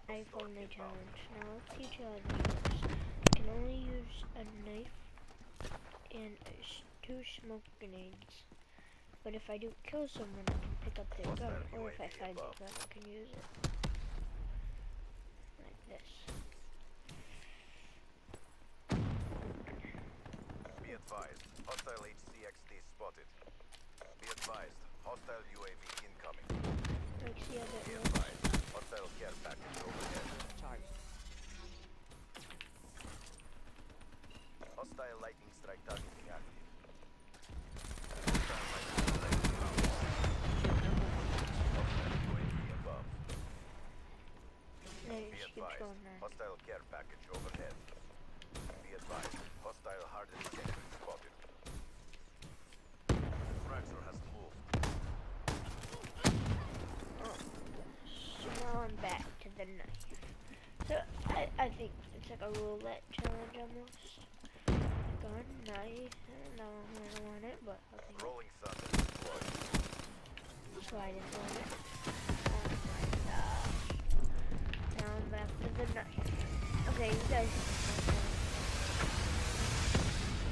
Knife only challenge. Now let's teach you how this works. You can only use a knife and two smoke grenades. But if I do kill someone, I can pick up their gun, or if I find their gun, I can use it. Like this. Be advised, hostile HCXD spotted. Be advised, hostile UAV incoming. Like, see how that Be works? advised, hostile care package overhead. Target. Hostile lightning strike targeting active. Hostile lightning strike inbound. Hostile UAV above. There, Be she keeps advised, going there. hostile care package overhead. Be advised, hostile hardened sentry spotted. Fracture has moved. So now I'm back to the knife. So I think it's like a roulette challenge almost. Gun, knife, I don't want it, but I'll take it. Rolling thunder deployed. So I didn't want it. Oh my gosh. Now I'm back to the knife. Okay, you guys can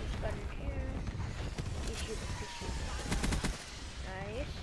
this gun in here. You shoot it, you shoot it. Nice.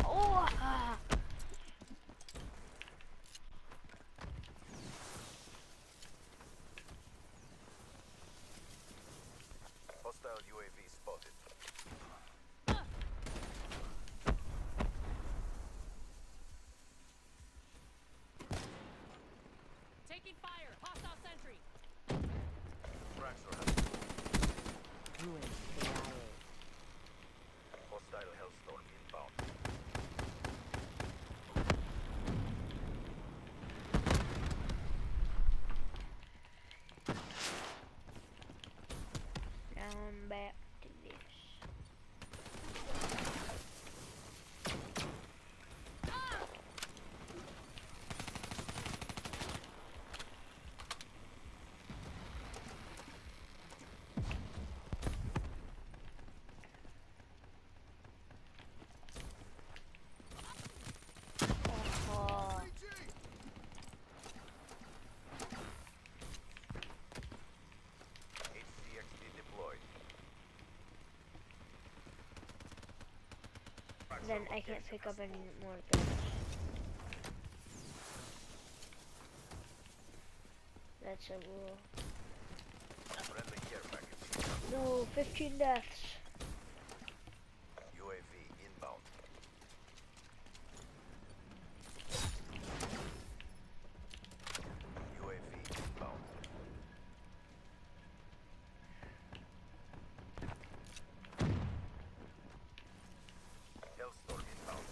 Oh! Ah. Hostile UAV spotted. Taking fire. Hostile sentry. Fracture has moved. Ruin KIA. Hostile Hellstorm inbound. Now I'm back to this. Oh, HCXD deployed. then I can't pick up any more guns. That's a rule. Friendly care package incoming. No, 15 deaths. UAV inbound. UAV inbound. Hellstorm inbound.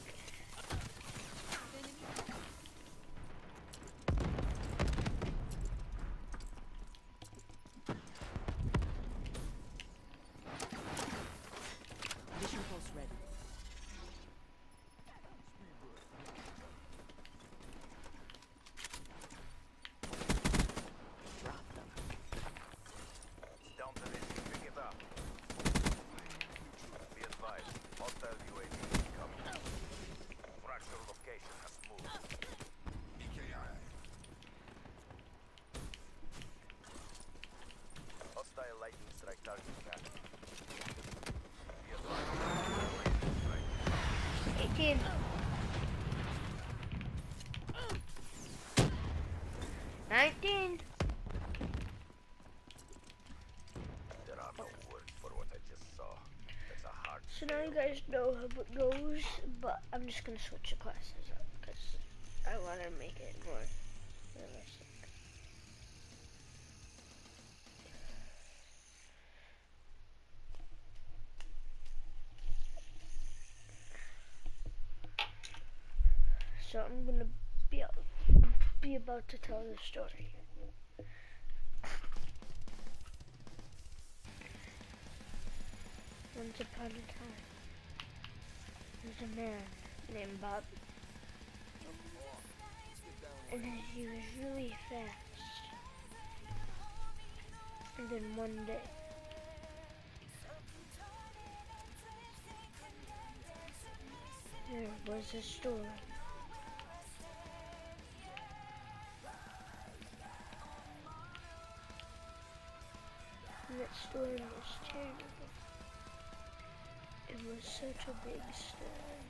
Mission post ready. Drop them. It's down to this. Pick it up. Be advised, hostile UAV incoming. Fracture location has moved. Hostile lightning strike targeting active. Be advised, hostile lightning strike. 18. $19. There are no words for what I just saw. That's a hard So now you fail. guys know how it goes, but I'm just gonna switch the classes up because I want to make it more realistic. So I'm gonna be about to tell the story. Once upon a time, there was a man named Bob, and he was really fast. And then one day, There was a storm. And that storm was terrible. It was such a big storm.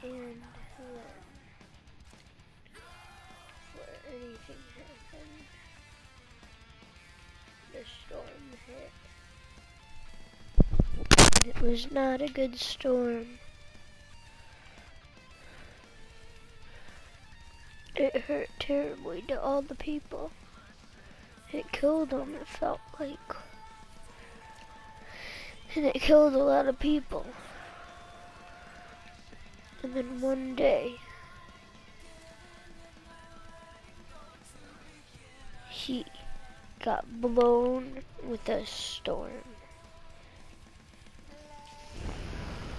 And then, before anything happened, the storm hit. It was not a good storm. It hurt terribly to all the people. It killed them, it felt like. And it killed a lot of people. And then one day, he got blown with a storm.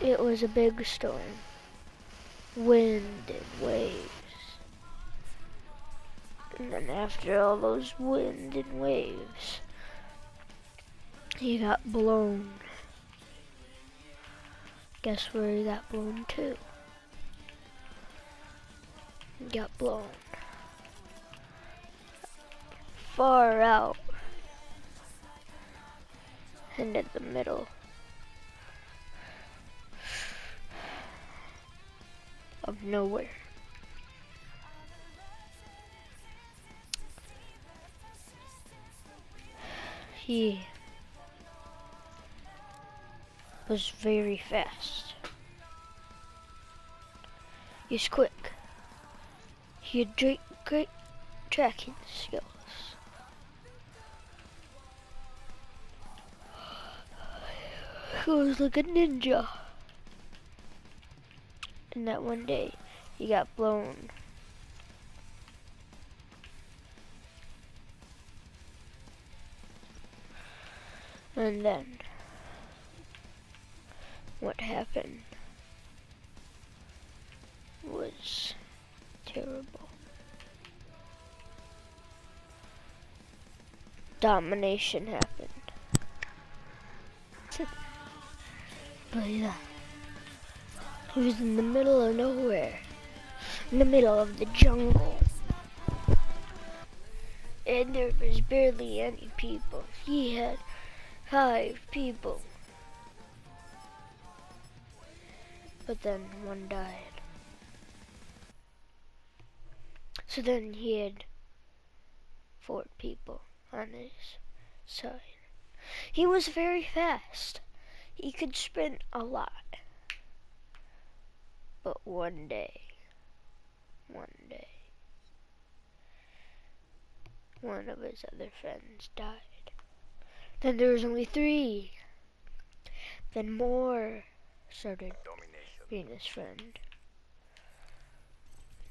It was a big storm. Wind and waves. And then after all those wind and waves, he got blown. Guess where he got blown to? He got blown far out into the middle of nowhere. He was very fast. He's quick. He had great tracking skills. He was like a ninja. And that one day, he got blown. And then, what happened was terrible. Domination happened. But yeah, he was in the middle of nowhere, in the middle of the jungle. And there was barely any people. He had 5 people. But then one died. So then he had 4 people on his side. He was very fast. He could sprint a lot. But one day, one of his other friends died. Then there was only 3. Then more started being his friend.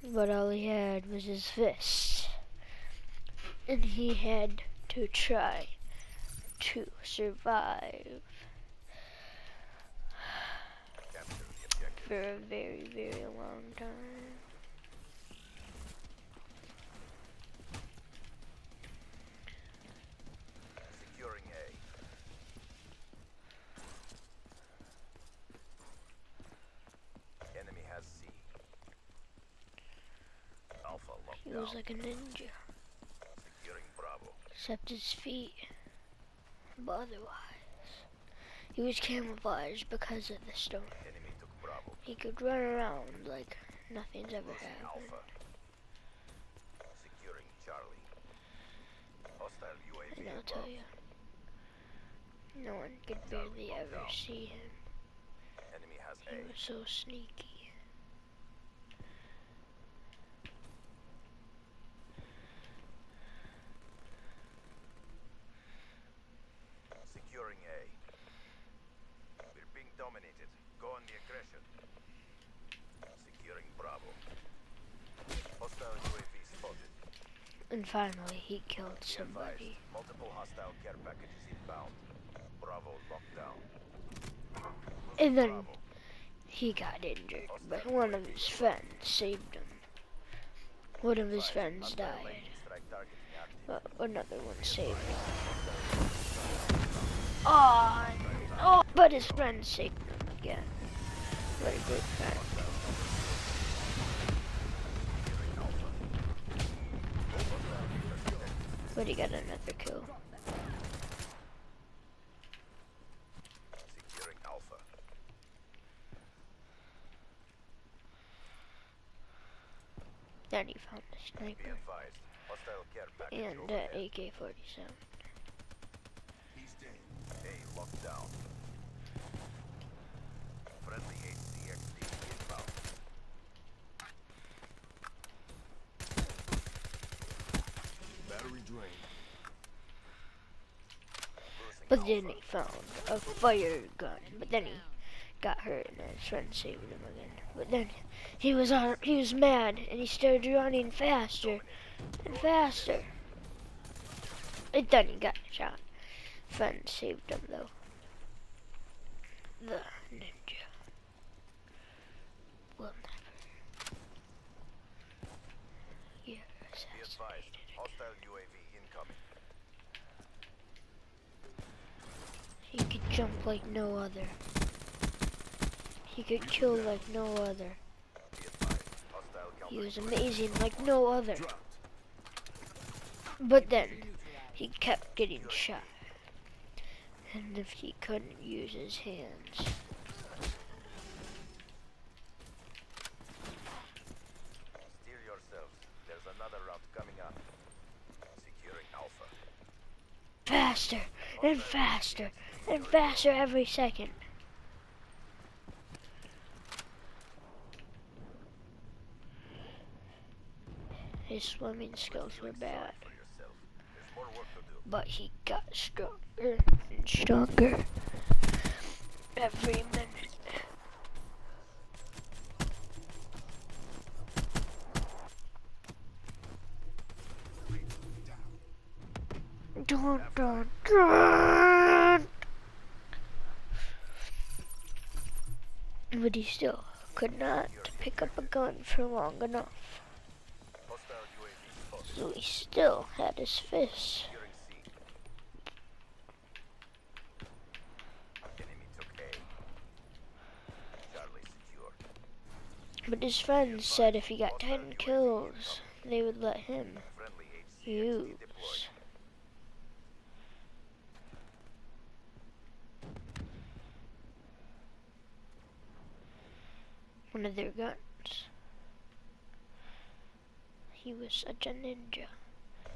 But all he had was his fists. And he had to try to survive for a very, very long time. Securing A. Enemy has C. Alpha locked He down. was like a ninja, Securing Bravo. except his feet. But otherwise, he was camouflaged because of the storm. Enemy took Bravo. He could run around like nothing's ever Losing happened. Alpha. Securing Charlie. Hostile UAV And I'll above. tell you, no one could barely ever see him. Enemy has He A. was so sneaky. Securing A. We're being dominated. Go on the aggression. Securing Bravo. Hostile UAV spotted. And finally, he killed Be advised, somebody. multiple hostile care packages inbound. Bravo locked down. And then Bravo. he got injured, but one of his friends saved him. One of his friends Hostile died, lane strike targeting active. but another one saved him. Oh, Oh, but his friend saved him again. What a great friend. But he got another kill. Securing Alpha. Then he found the Be sniper advised. Hostile care package and overhead. AK-47. A locked down. Friendly HCXD inbound. Battery drained. Losing But Alpha. then he found a fire gun. But then he got hurt and his friend saved him again. But then he was mad and he started running faster and faster. And then he got shot. Friend saved him though. The ninja will never get Be advised. assassinated. Hostile UAV incoming. He could jump like no other. He could kill like no other. Be advised. Hostile He was counter. amazing like no other. Dropped. But then he kept getting shot. And if he couldn't use his hands. Steer yourselves. There's another round coming up. Securing Alpha. Faster and faster and faster every second. His swimming skills were bad, For yourself. There's more work to do. but he got stronger and stronger every minute. Dun, dun, dun. But he still could not pick up a gun for long enough. Hostile UAV spotted. So he still had his fists. Securing C. Enemy took A. Charlie secured. But his friends said if he got 10 kills, they would let him Friendly HCXD use deployed. one of their guns. He was such a ninja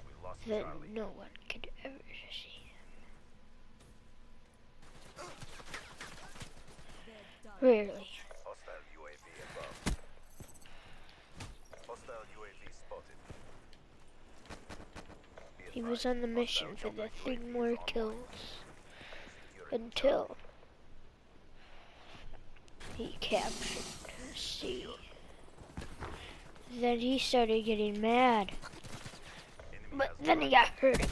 We lost that Charlie. no one could ever see him. Rarely. Hostile UAV above. Hostile UAV spotted. Be He was advised, on the mission hostile for the counter 3 UAV more is online. kills Securing until he captured C. Then he started getting mad, enemy but has then he arrived. got hurt again.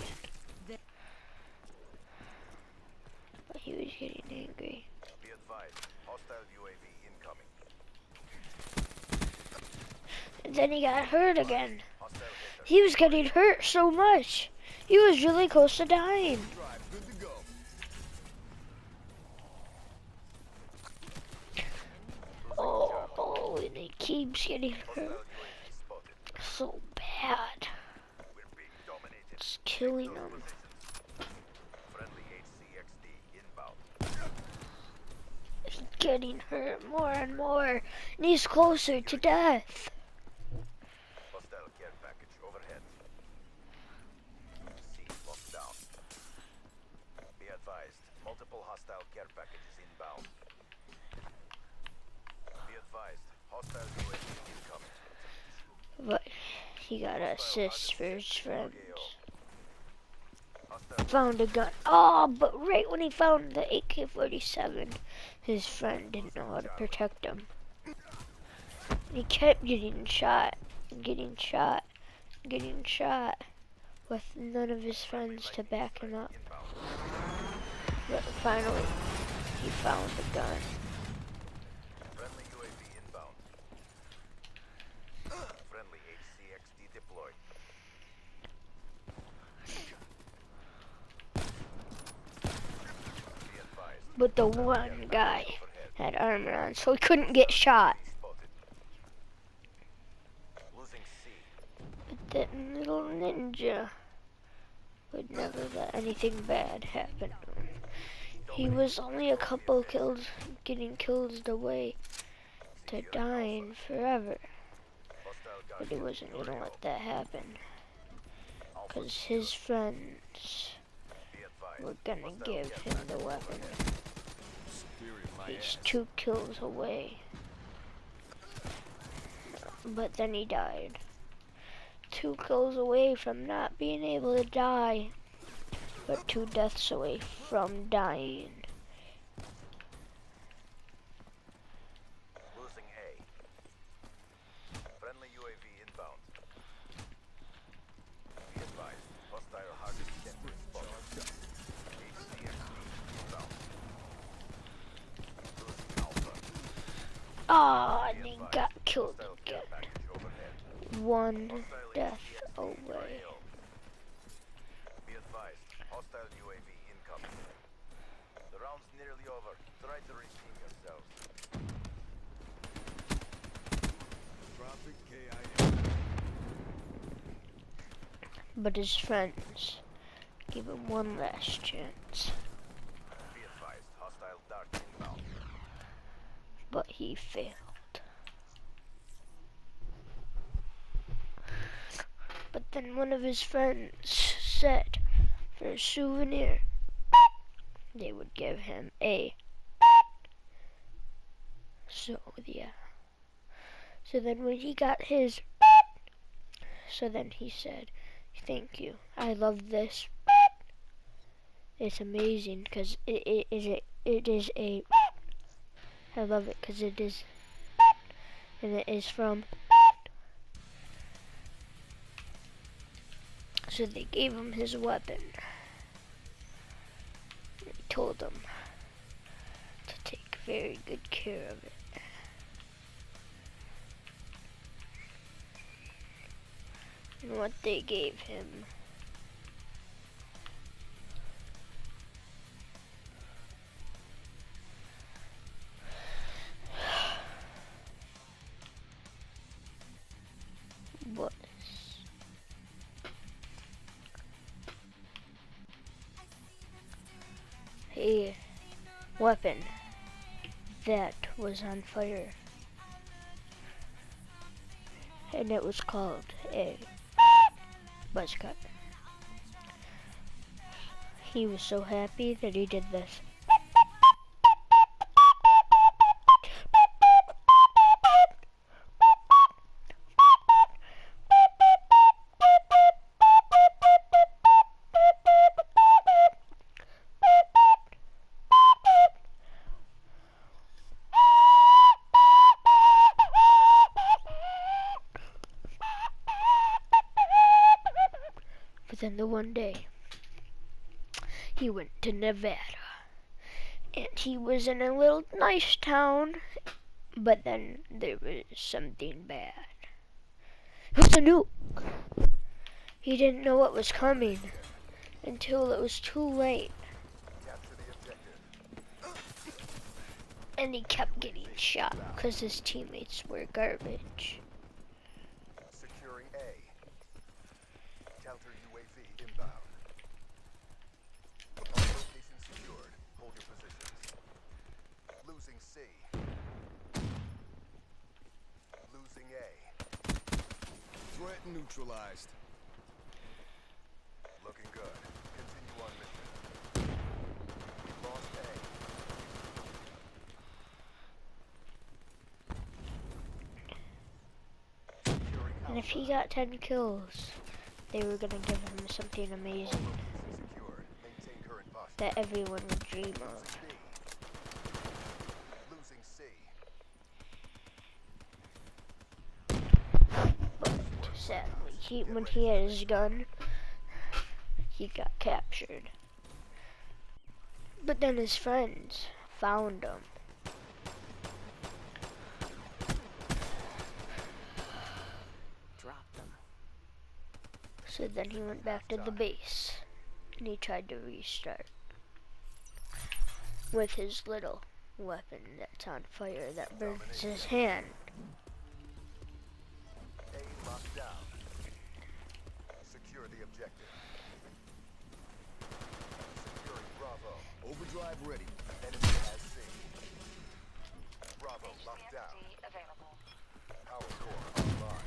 But he was getting angry. Be advised, hostile UAV incoming. And then he got hurt again. Hostile hitter. He was getting hurt so much. He was really close to dying. Drive. Good to go. Oh, and he keeps getting Hostile hurt UAV spotted. so bad. We're being dominated. It's killing Those him. positions. Friendly HCXD inbound. He's getting hurt more and more. And he's closer to death. Hostile care package overhead. C locked down. Be advised, multiple hostile care packages inbound. Be advised, hostile UAV incoming. But he got an assist for his friends. Hostile Found a gun. Oh, but right when he found the AK-47, his friend didn't know how to protect him. He kept getting shot, getting shot, getting shot, with none of his friends to back him up. inbound. But finally, he found a gun. Friendly UAV inbound. Friendly HCXD deployed. Be advised, But the one guy had armor on, so he couldn't get shot. Spotted. Losing C. But that little ninja would never let anything bad happen to him. He was only a couple kills, getting kills away to dying forever. Hostile But guard. he wasn't gonna let that happen. Because his friends Be advised. were gonna give him the weapon. Superior my He's ass. 2 kills away. But then he died. 2 kills away from not being able to die. But 2 deaths away from dying. Losing A. Friendly UAV inbound. Be advised. Hostile target sentry spotted. HCXD inbound. Losing Alpha. Ah, and he got killed Hostile again. care package overhead. 1 Hostile death HCXD away. AO. Be advised. Hostile UAV incoming. The round's nearly over. Try to redeem yourselves. Tropic KIA. But his friends gave him one last chance. Be advised. Hostile dart inbound. But he failed. But then one of his friends said for a souvenir they would give him a. So yeah. So then when he got his, so then he said, "Thank you. I love this. It's amazing because it is a. I love it because it is, and it is from." So they gave him his weapon. They told him to take very good care of it. And what they gave him was a weapon that was on fire, and it was called a buzz cut. He was so happy that he did this. But then the one day, he went to Nevada, and he was in a little nice town, but then there was something bad. It was a nuke! He didn't know what was coming until it was too late, Capture the objective. and he kept getting shot because his teammates were garbage. Securing A. Counter UAV inbound. All locations secured. Hold your positions. Losing C. Losing A. Threat neutralized. Looking good. Continue on mission. Lost A. Securing And if he Alpha. got 10 kills, they were gonna give him something All amazing locations secured. Maintain current posture. that everyone would dream of. Losing B. Losing C. But sadly, when he had his gun, he got captured. But then his friends found him. Drop them. So then he went back to the base, and he tried to restart. with his little weapon that's on fire that burns his hand. A locked down. Secure the objective. Securing Bravo. Overdrive ready. Enemy has C. Bravo locked down. Power core online.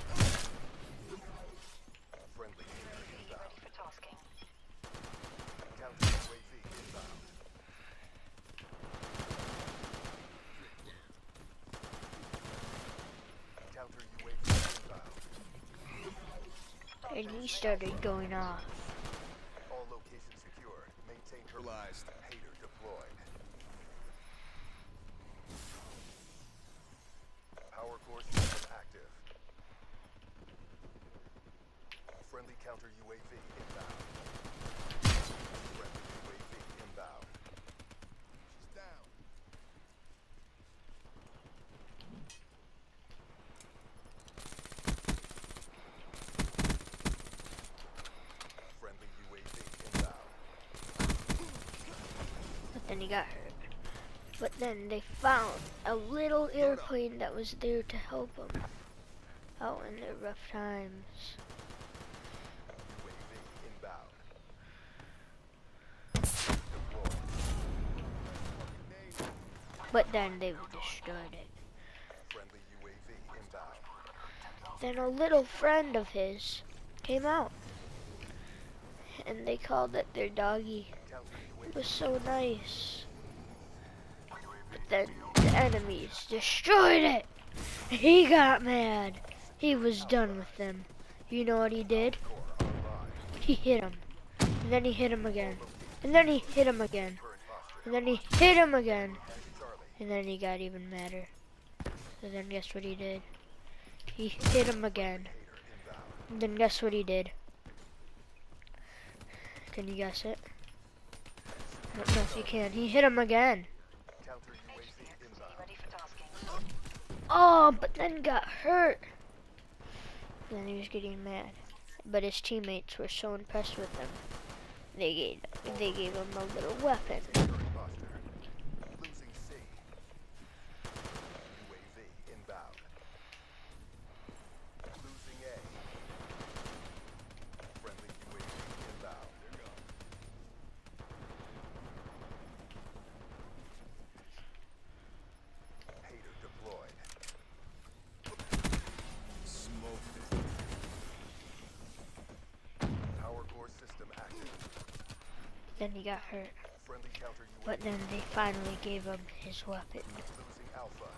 Friendly UAV inbound. Counter UAV inbound. Counter UAV inbound. And he started going off. All locations secured. Maintain Neutralized. Hater deployed. Power core system active. Friendly counter UAV inbound. Friendly UAV inbound. She's down. Friendly UAV inbound. But then he got hurt. But then they found a little airplane that was there to help him out in their rough times. UAV inbound. Deployed. But then they destroyed it. Friendly UAV inbound. Then a little friend of his came out. And they called it their doggy. Counter It UAV. was so nice. But then the enemies destroyed it. He got mad. He was done with them. You know what he did? Core online. He hit him. And then he hit him again. And then he hit him again. Current posture. And then he hit him again. Charlie. And then he got even madder. So then guess what he did? He hit him again. Hater inbound. And then guess what he did? Can you guess it? I don't know if you can. He hit him again. Counter UAV inbound. Oh, but then got hurt. Then he was getting mad. But his teammates were so impressed with him. They gave him a little weapon. Current posture. Losing C. UAV inbound. Losing A. Friendly UAV inbound. They're gone. Hater deployed. Smoked it. Power core system active. Then he got hurt. Friendly counter UAV. But then they finally gave him his weapon Losing Alpha.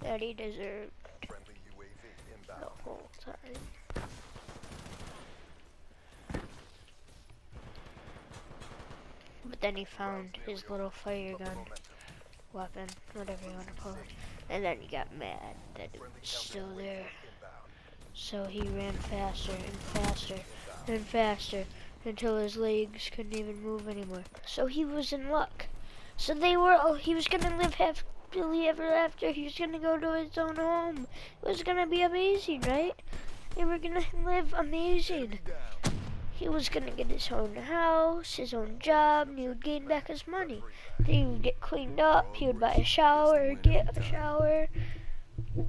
that he deserved Friendly UAV the inbound. whole time. But then he found his little fire Up the gun momentum. weapon, whatever you want to call it. And then he got mad that it Friendly was counter still UAV there. inbound. So he ran faster and faster and faster until his legs couldn't even move anymore. So he was in luck. So he was gonna live happily ever after. He was gonna go to his own home. It was gonna be amazing, right? They were gonna live amazing. Down. He was gonna get his own house, his own job, and he would gain back his money. He would get cleaned up, he would buy a shower, get a shower,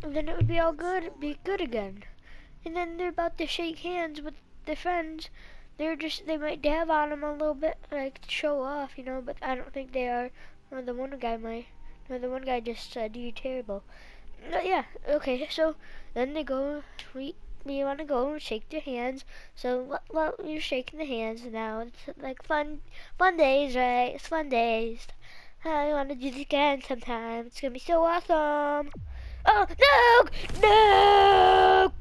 and then it would be all good, it'd be good again. And then they're about to shake hands with their friends. They might dab on him a little bit, like to show off, you know, but I don't think they are. Or the one guy might. Or the one guy just said, "You're terrible." Yeah, okay, so then they go, we want to go and shake their hands. So while you're shaking the hands now, it's like fun days, right? It's fun days. I want to do this again sometime. It's gonna be so awesome. Oh, no!